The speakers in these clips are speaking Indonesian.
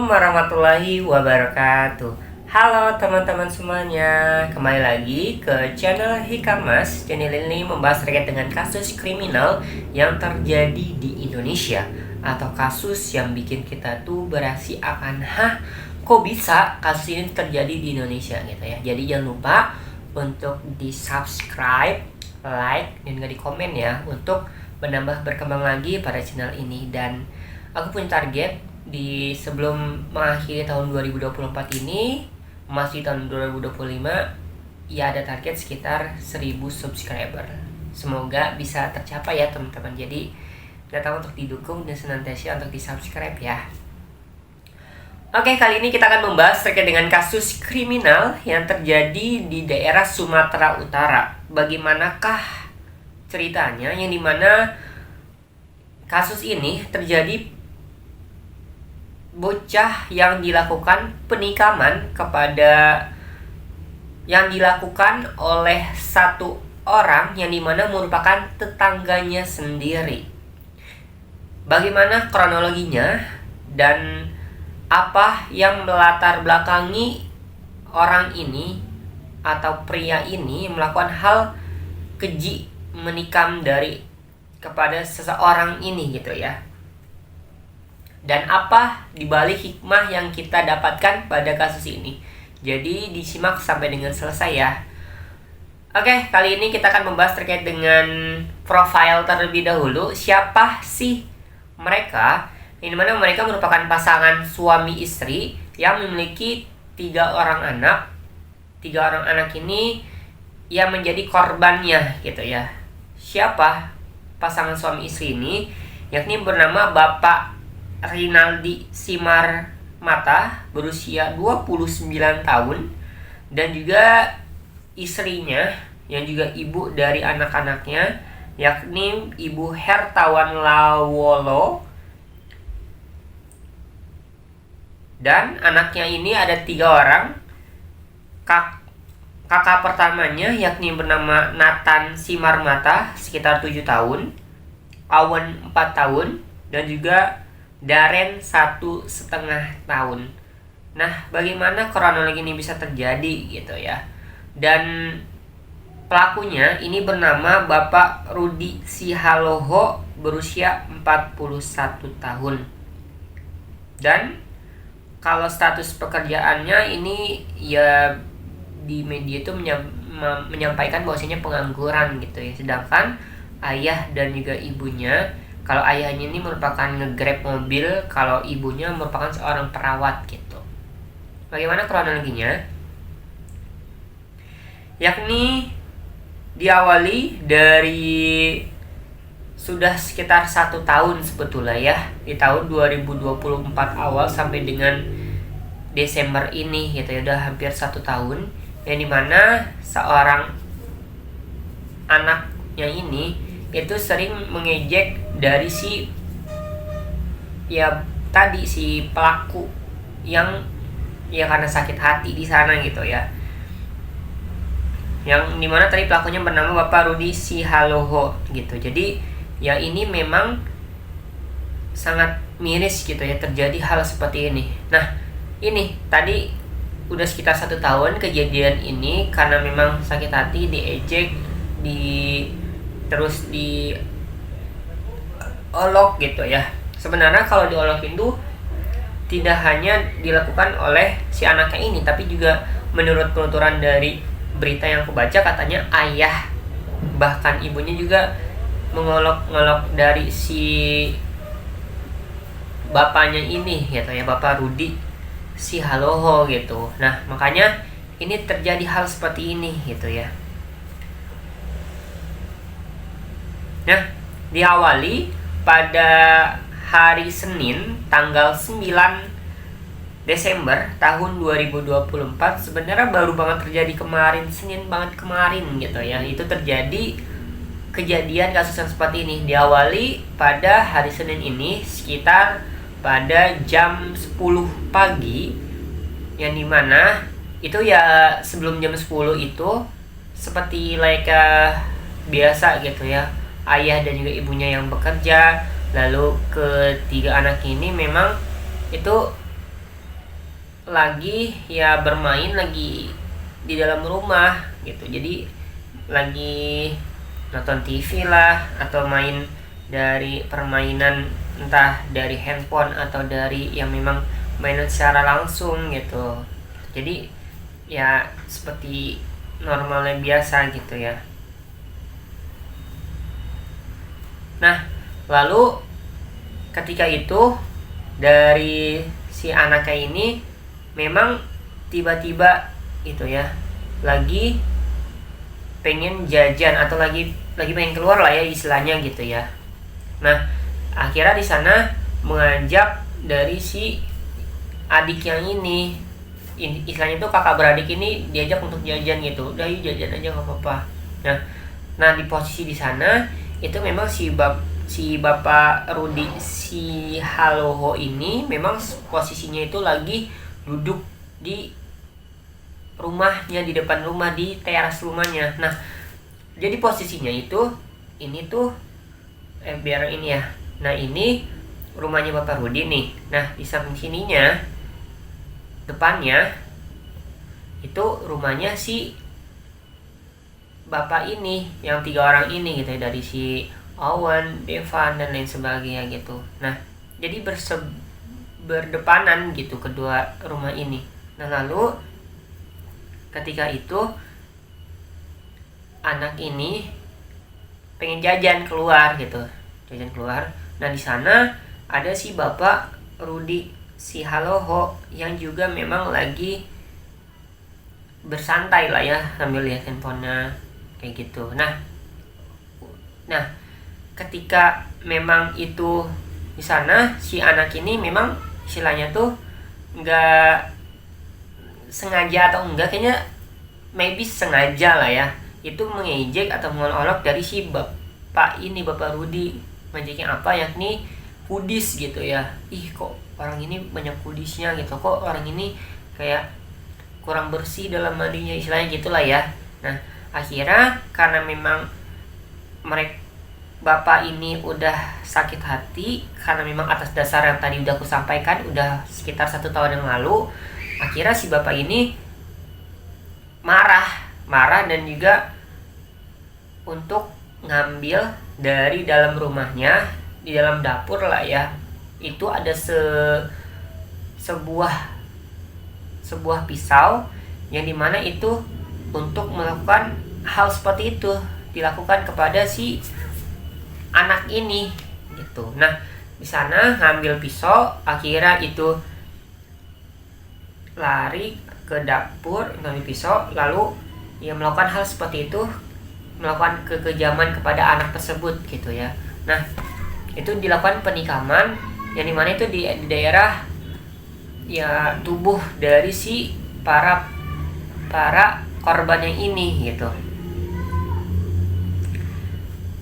Assalamualaikum warahmatullahi wabarakatuh. Halo teman-teman semuanya, kembali lagi ke channel Hikamas. Channel ini membahas terkait dengan kasus kriminal yang terjadi di Indonesia, atau kasus yang bikin kita tuh bereaksi akan kok bisa kasus ini terjadi di Indonesia gitu ya. Jadi jangan lupa untuk di subscribe, like, dan juga di komen ya, untuk menambah berkembang lagi pada channel ini. Dan aku punya target di sebelum mengakhiri tahun 2024 ini, masih tahun 2025, ya ada target sekitar 1000 subscriber. Semoga bisa tercapai ya teman-teman. Jadi datang untuk didukung dan senantiasa untuk di subscribe ya. Oke, kali ini kita akan membahas terkait dengan kasus kriminal yang terjadi di daerah Sumatera Utara. Bagaimanakah ceritanya, yang dimana kasus ini terjadi bocah yang dilakukan penikaman yang dilakukan oleh satu orang yang dimana merupakan tetangganya sendiri. Bagaimana kronologinya dan apa yang melatar belakangi orang ini atau pria ini melakukan hal keji menikam kepada seseorang ini gitu ya. Dan apa dibalik hikmah yang kita dapatkan pada kasus ini. Jadi disimak sampai dengan selesai ya. Oke, kali ini kita akan membahas terkait dengan profil terlebih dahulu. Siapa sih mereka? Ini mana mereka merupakan pasangan suami istri yang memiliki 3 orang anak. 3 orang anak ini yang menjadi korbannya gitu ya. Siapa pasangan suami istri ini? Yakni bernama Bapak Rinaldi Simarmata, berusia 29 tahun, dan juga istrinya yang juga ibu dari anak-anaknya, yakni Ibu Hertawan Lawolo. Dan anaknya ini ada 3 orang. Kakak pertamanya yakni bernama Nathan Simarmata, sekitar 7 tahun, Awan 4 tahun, dan juga Daren 1,5 tahun. Nah, bagaimana kronologi ini bisa terjadi gitu ya. Dan pelakunya ini bernama Bapak Rudi Sihaloho, berusia 41 tahun. Dan kalau status pekerjaannya ini ya di media itu menyampaikan bahwasanya pengangguran gitu ya. Sedangkan ayah dan juga ibunya, kalau ayahnya ini merupakan nge-grab mobil, kalau ibunya merupakan seorang perawat gitu. Bagaimana kronologinya? Yakni diawali dari sudah sekitar 1 tahun sebetulnya ya, di tahun 2024 awal sampai dengan Desember ini gitu ya, udah hampir 1 tahun, yang dimana seorang anaknya ini itu sering mengejek dari si pelaku yang ya karena sakit hati di sana gitu ya. Yang dimana tadi pelakunya bernama Bapak Rudi Sihaloho gitu. Jadi ya ini memang sangat miris gitu ya terjadi hal seperti ini. Nah, ini tadi udah sekitar 1 tahun kejadian ini, karena memang sakit hati, diejek, terus diolok gitu ya. Sebenarnya kalau diolokin tuh tidak hanya dilakukan oleh si anaknya ini, tapi juga menurut penuturan dari berita yang aku baca, katanya ayah bahkan ibunya juga mengolok-ngolok dari si bapaknya ini gitu ya, Bapak Rudi Sihaloho gitu. Nah, makanya ini terjadi hal seperti ini gitu ya. Nah, diawali pada hari Senin tanggal 9 Desember tahun 2024. Sebenarnya baru banget terjadi kemarin, Senin banget kemarin gitu ya. Itu terjadi kejadian kasus yang seperti ini. Diawali pada hari Senin ini sekitar pada jam 10 pagi, yang dimana itu ya sebelum jam 10 itu seperti biasa gitu ya, ayah dan juga ibunya yang bekerja, lalu ketiga anak ini memang itu lagi ya bermain lagi di dalam rumah gitu. Jadi lagi nonton TV lah, atau main dari permainan, entah dari handphone atau dari yang memang mainan secara langsung gitu. Jadi ya seperti normalnya biasa gitu ya. Nah, lalu ketika itu dari si anaknya ini memang tiba-tiba itu ya lagi pengen jajan atau lagi pengen keluar lah ya istilahnya gitu ya. Nah, akhirnya di sana mengajak dari si adik yang ini, istilahnya tuh kakak beradik ini diajak untuk jajan gitu. Udah yuk jajan aja nggak apa-apa. Nah di posisi di sana itu memang si bapak Rudi si Haloho ini memang posisinya itu lagi duduk di rumahnya, di depan rumah, di teras rumahnya. Nah jadi posisinya itu ini tuh biar ini ya. Nah ini rumahnya bapak Rudi nih. Nah di samping sininya depannya itu rumahnya si bapak ini, yang 3 orang ini gitu ya, dari si Owen, Devan dan lain sebagainya gitu. Nah jadi berdepanan gitu kedua rumah ini. Nah lalu ketika itu anak ini pengen jajan keluar gitu, jajan keluar. Nah di sana ada si bapak Rudi si Haloho yang juga memang lagi bersantai lah ya sambil lihat handphonenya kayak gitu. Nah ketika memang itu di sana si anak ini memang istilahnya tuh nggak sengaja atau enggak, kayaknya maybe sengaja lah ya, itu mengejek atau mengolok dari si bapak ini, bapak Rudi. Mengejeknya apa, yakni kudis gitu ya. Ih kok orang ini banyak kudisnya gitu, kok orang ini kayak kurang bersih dalam mandinya, istilahnya gitulah ya. Nah akhirnya karena memang mereka bapak ini udah sakit hati karena memang atas dasar yang tadi udah aku sampaikan, udah sekitar 1 tahun yang lalu, akhirnya si bapak ini marah dan juga untuk ngambil dari dalam rumahnya, di dalam dapur lah ya, itu ada sebuah pisau yang dimana itu untuk melakukan hal seperti itu dilakukan kepada si anak ini gitu. Nah di sana ngambil pisau, akhirnya itu lari ke dapur ngambil pisau, lalu ya melakukan hal seperti itu, melakukan kekejaman kepada anak tersebut gitu ya. Nah itu dilakukan penikaman yang dimana itu di daerah ya tubuh dari si para korban yang ini gitu,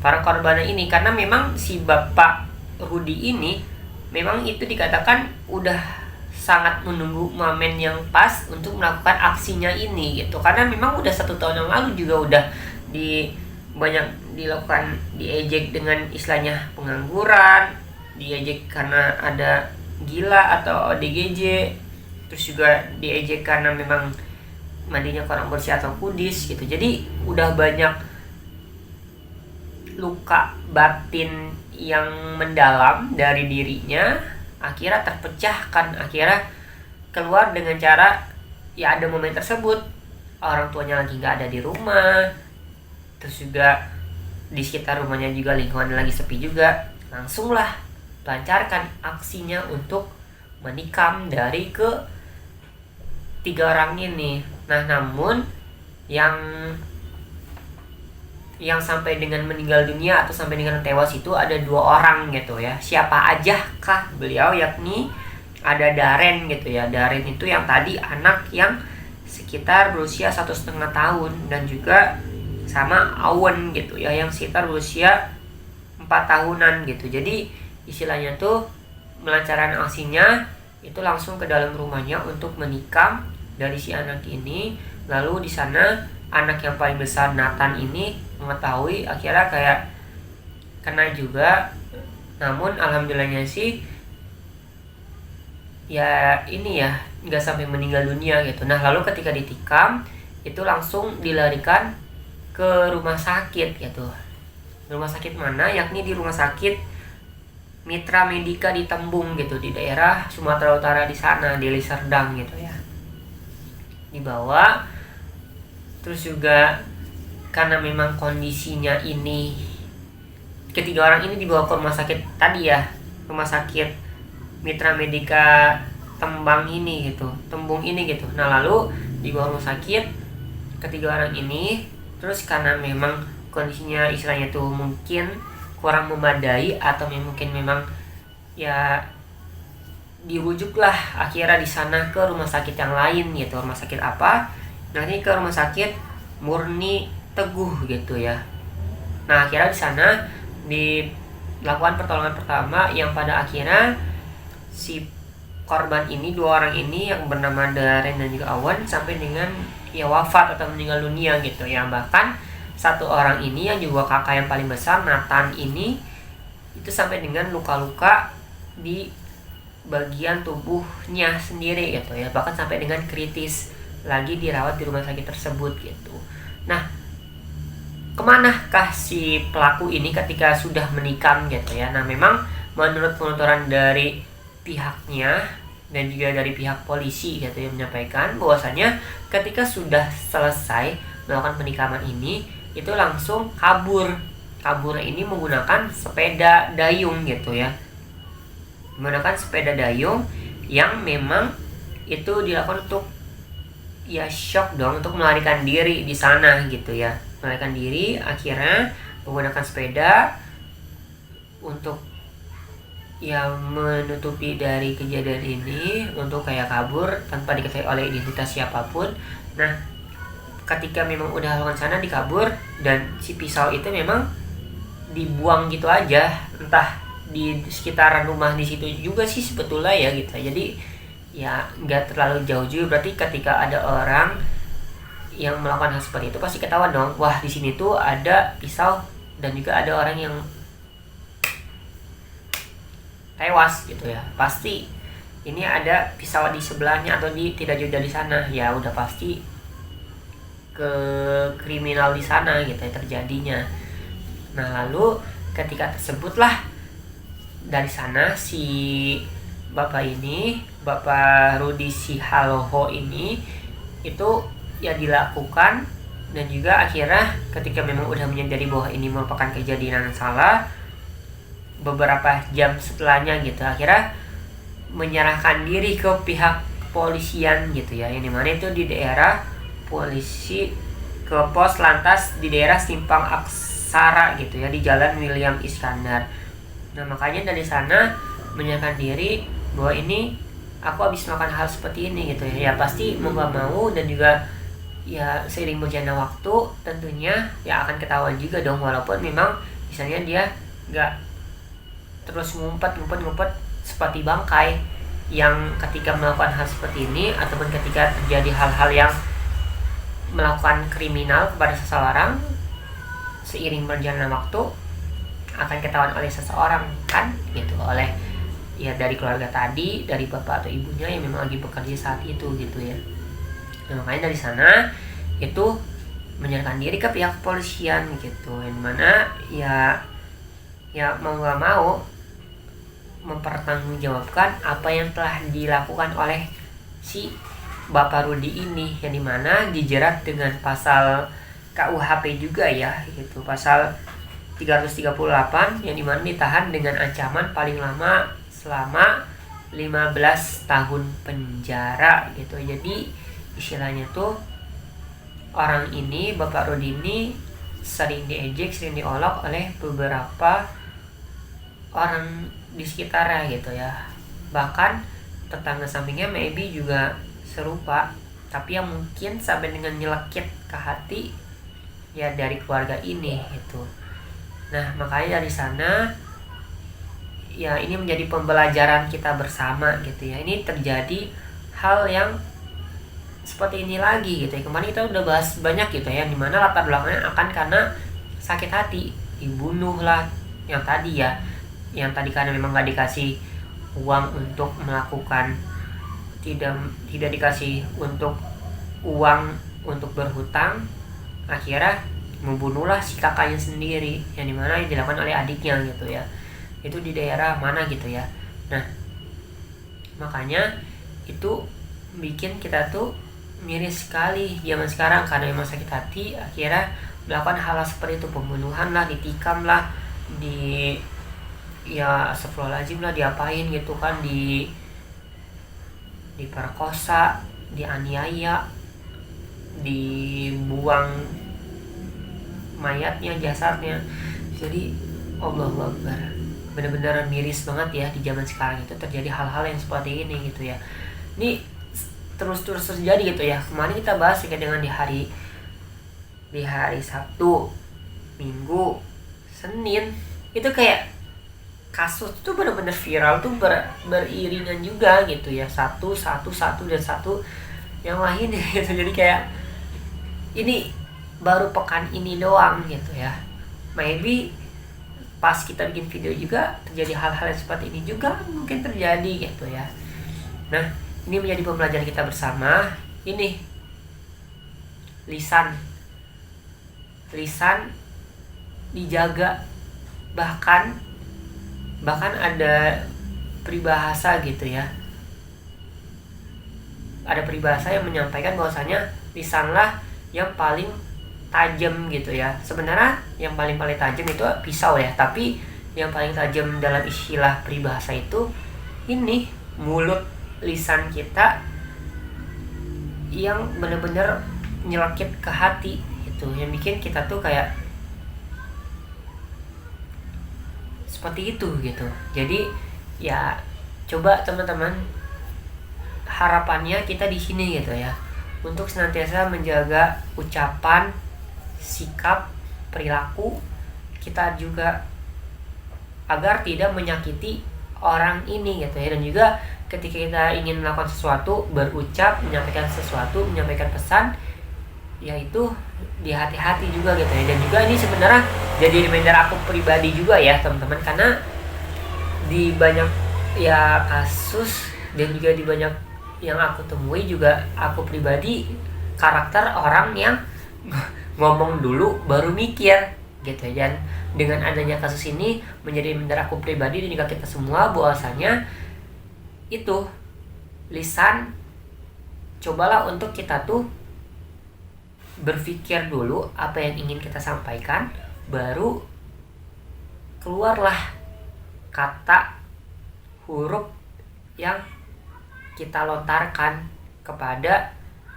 para korbannya ini. Karena memang si bapak Rudi ini memang itu dikatakan udah sangat menunggu momen yang pas untuk melakukan aksinya ini gitu, karena memang udah 1 tahun yang lalu juga udah banyak dilakukan, diejek dengan istilahnya pengangguran, diejek karena ada gila atau ODGJ, terus juga diejek karena memang mandinya kurang bersih atau kudis gitu. Jadi udah banyak luka batin yang mendalam dari dirinya, akhirnya terpecahkan, akhirnya keluar dengan cara ya ada momen tersebut orang tuanya lagi nggak ada di rumah, terus juga di sekitar rumahnya juga lingkungan lagi sepi juga, langsunglah lancarkan aksinya untuk menikam dari ke 3 orang ini. Nah namun yang sampai dengan meninggal dunia atau sampai dengan tewas itu ada 2 orang gitu ya. Siapa aja kah beliau, yakni ada Darren gitu ya. Darren itu yang tadi anak yang sekitar berusia 1,5 tahun, dan juga sama Owen gitu ya yang sekitar berusia 4 tahunan gitu. Jadi istilahnya tuh melancarkan aksinya itu langsung ke dalam rumahnya untuk menikam dari si anak ini. Lalu di sana anak yang paling besar Nathan ini mengetahui, akhirnya kayak kena juga. Namun alhamdulillahnya sih ya ini ya nggak sampai meninggal dunia gitu. Nah lalu ketika ditikam itu langsung dilarikan ke rumah sakit gitu. Rumah sakit mana? Yakni di rumah sakit Mitra Medika di Tembung gitu, di daerah Sumatera Utara di sana, di Liserdang gitu ya. Dibawa, terus juga karena memang kondisinya ini, ketiga orang ini dibawa ke rumah sakit tadi ya, rumah sakit Mitra Medika Tembang ini gitu, Tembung ini gitu. Nah lalu dibawa rumah sakit ketiga orang ini, terus karena memang kondisinya istilahnya tuh mungkin kurang memadai atau mungkin memang ya dirujuklah akhirnya di sana ke rumah sakit yang lain gitu. Rumah sakit apa? Nah ini ke rumah sakit Murni Teguh gitu ya. Nah akhirnya di sana dilakukan pertolongan pertama yang pada akhirnya si korban ini, dua orang ini yang bernama Daren dan juga Awan sampai dengan ya wafat atau meninggal dunia gitu ya. Bahkan satu orang ini yang juga kakak yang paling besar, Nathan ini, itu sampai dengan luka-luka di bagian tubuhnya sendiri gitu ya, bahkan sampai dengan kritis, lagi dirawat di rumah sakit tersebut gitu. Nah kemanakah si pelaku ini ketika sudah menikam gitu ya? Nah memang menurut penuturan dari pihaknya dan juga dari pihak polisi gitu yang menyampaikan bahwasanya ketika sudah selesai melakukan penikaman ini itu langsung kabur. Kaburnya ini menggunakan sepeda dayung gitu ya, menggunakan sepeda dayung yang memang itu dilakukan untuk ya shock dong, untuk melarikan diri di sana gitu ya, melarikan diri. Akhirnya menggunakan sepeda untuk ya menutupi dari kejadian ini, untuk kayak kabur tanpa diketahui oleh identitas siapapun. Nah ketika memang udah lakukan sana dikabur, dan si pisau itu memang dibuang gitu aja, entah di sekitaran rumah di situ juga sih sebetulnya ya gitu. Jadi ya nggak terlalu jauh juga, berarti ketika ada orang yang melakukan hal seperti itu pasti ketahuan dong, wah di sini tuh ada pisau dan juga ada orang yang tewas gitu ya, pasti ini ada pisau di sebelahnya atau di tidak jauh dari sana, ya udah pasti ke kriminal di sana gitu ya terjadinya. Nah lalu ketika tersebutlah dari sana si bapak ini, Bapak Rudi Sihaloho ini itu ya dilakukan, dan juga akhirnya ketika memang udah menyadari bahwa ini merupakan kejadian yang salah, beberapa jam setelahnya gitu akhirnya menyerahkan diri ke pihak polisian gitu ya, yang dimana itu di daerah polisi ke pos lantas di daerah Simpang Aksara gitu ya, di Jalan William Iskandar. Nah makanya dari sana menyerahkan diri bahwa ini aku habis melakukan hal seperti ini gitu ya, ya pasti mau gak mau, dan juga ya seiring berjalannya waktu tentunya ya akan ketahuan juga dong, walaupun memang misalnya dia gak terus ngumpet seperti bangkai yang ketika melakukan hal seperti ini, ataupun ketika terjadi hal-hal yang melakukan kriminal kepada seseorang, seiring berjalannya waktu akan ketahuan oleh seseorang kan gitu, oleh ya dari keluarga tadi, dari bapak atau ibunya yang memang lagi bekerja saat itu gitu ya. Nah, makanya dari sana itu menyerahkan diri ke pihak kepolisian gitu, yang mana ya mau gak mau mempertanggungjawabkan apa yang telah dilakukan oleh si Bapak Rudi ini, yang dimana dijerat dengan pasal KUHP juga ya, gitu, pasal 338, yang dimana ditahan dengan ancaman paling lama selama 15 tahun penjara gitu. Jadi istilahnya tuh orang ini, Bapak Rudi ini sering diejek, sering diolok oleh beberapa orang di sekitarnya gitu ya, bahkan tetangga sampingnya maybe juga serupa, tapi yang mungkin sampai dengan nyelekit ke hati ya dari keluarga ini gitu. Nah makanya dari sana ya ini menjadi pembelajaran kita bersama gitu ya. Ini terjadi hal yang seperti ini lagi gitu ya. Kemarin kita udah bahas banyak gitu ya, dimana latar belakangnya akan karena sakit hati, dibunuh lah yang tadi ya, yang tadi karena memang gak dikasih uang untuk melakukan tidak dikasih untuk uang untuk berhutang, akhirnya membunuhlah si kakaknya sendiri, yang dimana yang dilakukan oleh adiknya gitu ya. Itu di daerah mana gitu ya. Nah, makanya itu bikin kita tuh miris sekali zaman sekarang, karena memang sakit hati akhirnya melakukan hal seperti itu, pembunuhan lah, ditikam lah, ya astagfirullahaladzim lah, diapain gitu kan, diperkosa, dianiaya, dibuang mayatnya, jasadnya. Jadi Allahu Akbar, benar-benar miris banget ya di zaman sekarang itu terjadi hal-hal yang seperti ini gitu ya. Ini terus terjadi gitu ya. Kemarin kita bahas ya dengan di hari Sabtu, Minggu, Senin, itu kayak kasus tuh benar-benar viral tuh beriringan juga gitu ya, satu dan satu yang lain gitu. Jadi kayak ini baru pekan ini doang gitu ya. Maybe pas kita bikin video juga terjadi hal-hal yang seperti ini juga mungkin terjadi gitu ya. Nah, ini menjadi pembelajaran kita bersama. Ini lisan dijaga, bahkan ada peribahasa gitu ya. Ada peribahasa yang menyampaikan bahwasanya lisanlah yang paling tajam gitu ya. Sebenarnya yang paling tajam itu pisau ya, tapi yang paling tajam dalam istilah peribahasa itu ini mulut, lisan kita yang benar-benar nyelekit ke hati itu, yang bikin kita tuh kayak seperti itu gitu. Jadi ya coba teman-teman, harapannya kita di sini gitu ya, untuk senantiasa menjaga ucapan, sikap, perilaku kita juga agar tidak menyakiti orang ini gitu ya. Dan juga ketika kita ingin melakukan sesuatu, berucap, menyampaikan sesuatu, menyampaikan pesan, yaitu di hati-hati juga gitu ya. Dan juga ini sebenarnya jadi reminder aku pribadi juga ya teman-teman, karena di banyak ya kasus dan juga di banyak yang aku temui juga, aku pribadi karakter orang yang ngomong dulu baru mikir gitu ya. Dan dengan adanya kasus ini menjadi reminder aku pribadi dan juga kita semua bahwasanya itu lisan, cobalah untuk kita tuh berpikir dulu apa yang ingin kita sampaikan, baru keluarlah kata, huruf yang kita lontarkan kepada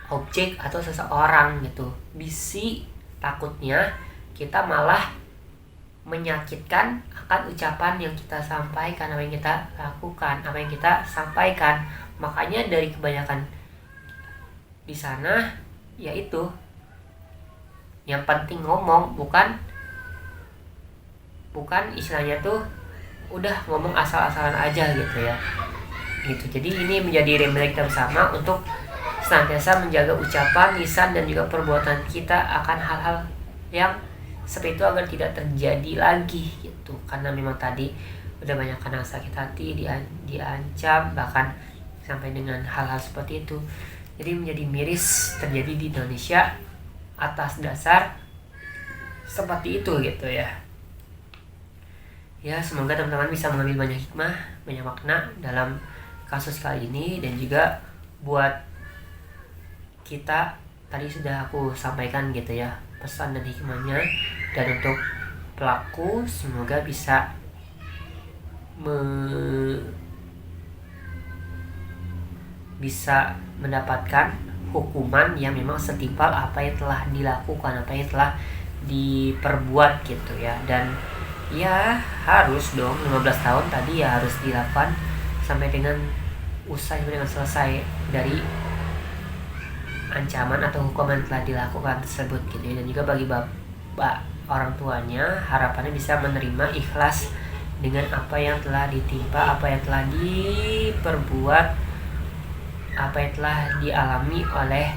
objek atau seseorang gitu. Bisi takutnya kita malah menyakitkan akan ucapan yang kita sampaikan, apa yang kita lakukan, apa yang kita sampaikan. Makanya dari kebanyakan di sana yaitu yang penting ngomong, bukan istilahnya tuh udah ngomong asal-asalan aja gitu ya. Gitu. Jadi ini menjadi reminder kita bersama untuk senantiasa menjaga ucapan, lisan, dan juga perbuatan kita akan hal-hal yang seperti itu agar tidak terjadi lagi gitu. Karena memang tadi udah banyak kan yang sakit hati, diancam, bahkan sampai dengan hal-hal seperti itu. Jadi menjadi miris terjadi di Indonesia atas dasar seperti itu gitu ya. Ya, semoga teman-teman bisa mengambil banyak hikmah, banyak makna dalam kasus kali ini. Dan juga buat kita, tadi sudah aku sampaikan gitu ya pesan dan hikmahnya. Dan untuk pelaku semoga bisa mendapatkan hukuman yang memang setimpal apa yang telah dilakukan, apa yang telah diperbuat gitu ya. Dan ya harus dong 15 tahun tadi ya harus dilakukan sampai dengan selesai dari ancaman atau hukuman yang telah dilakukan tersebut gitu ya. Dan juga bagi bapak orang tuanya, harapannya bisa menerima ikhlas dengan apa yang telah ditimpa, apa yang telah diperbuat, apa yang telah dialami oleh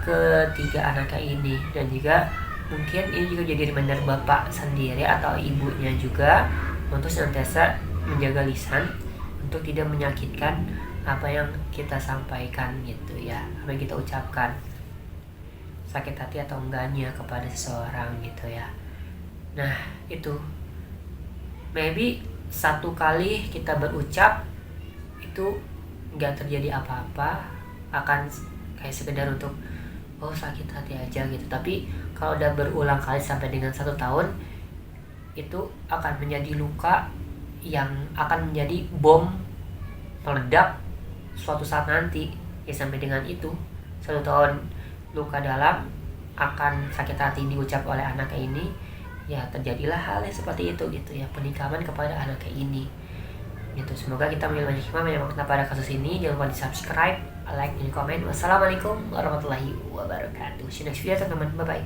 ketiga anaknya ini. Dan juga mungkin ini juga jadi reminder bapak sendiri atau ibunya juga untuk senantiasa menjaga lisan untuk tidak menyakitkan apa yang kita sampaikan gitu ya, apa yang kita ucapkan, sakit hati atau enggaknya kepada seseorang gitu ya. Nah itu maybe satu kali kita berucap itu nggak terjadi apa-apa, akan kayak sekedar untuk oh sakit hati aja gitu. Tapi kalau udah berulang kali sampai dengan 1 tahun, itu akan menjadi luka yang akan menjadi bom meledak suatu saat nanti ya. Sampai dengan itu 1 tahun luka dalam akan sakit hati diucap oleh anaknya ini ya, terjadilah hal yang seperti itu gitu ya, penikaman kepada anaknya ini gitu. Semoga kita mengambil banyak hikmah yang makna pada kasus ini. Jangan lupa di subscribe, like, dan komen. Wassalamualaikum warahmatullahi wabarakatuh. See you next video teman-teman, bye bye.